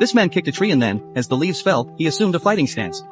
This man kicked a tree and then, as the leaves fell, he assumed a fighting stance.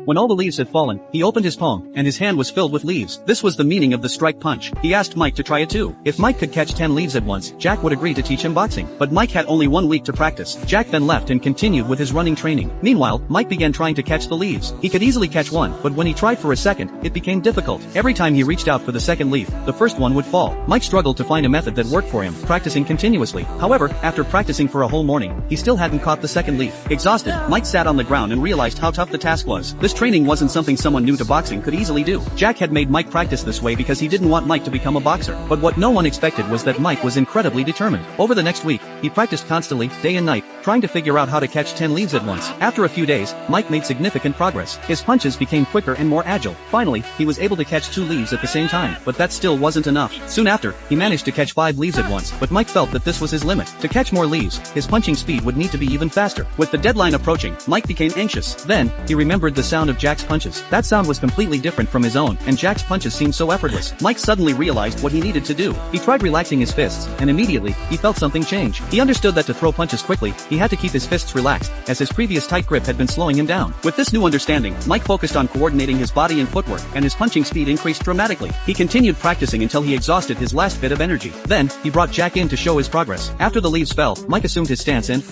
When all the leaves had fallen, he opened his palm, and his hand was filled with leaves. This was the meaning of the strike punch. He asked Mike to try it too. If Mike could catch 10 leaves at once, Jack would agree to teach him boxing. But Mike had only 1 week to practice. Jack then left and continued with his running training. Meanwhile, Mike began trying to catch the leaves. He could easily catch one, but when he tried for a second, it became difficult. Every time he reached out for the second leaf, the first one would fall. Mike struggled to find a method that worked for him, practicing continuously. However, after practicing for a whole morning, he still hadn't caught the second leaf. Exhausted, Mike sat on the ground and realized how tough the task was. This training wasn't something someone new to boxing could easily do. Jack had made Mike practice this way because he didn't want Mike to become a boxer. But what no one expected was that Mike was incredibly determined. Over the next week, he practiced constantly, day and night, trying to figure out how to catch 10 leaves at once. After a few days, Mike made significant progress. His punches became quicker and more agile. Finally, he was able to catch 2 leaves at the same time. But that still wasn't enough. Soon after, he managed to catch 5 leaves at once. But Mike felt that this was his limit. To catch more leaves, his punching speed would need to be even faster. With the deadline approaching, Mike became anxious. Then, he remembered the sound of Jack's punches. That sound was completely different from his own, and Jack's punches seemed so effortless. Mike suddenly realized what he needed to do. He tried relaxing his fists, and immediately, he felt something change. He understood that to throw punches quickly, he had to keep his fists relaxed, as his previous tight grip had been slowing him down. With this new understanding, Mike focused on coordinating his body and footwork, and his punching speed increased dramatically. He continued practicing until he exhausted his last bit of energy. Then, he brought Jack in to show his progress. After the leaves fell, Mike assumed his stance and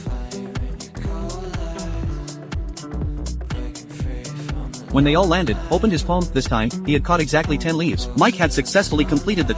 when they all landed, opened his palm. This time, he had caught exactly 10 leaves. Mike had successfully completed the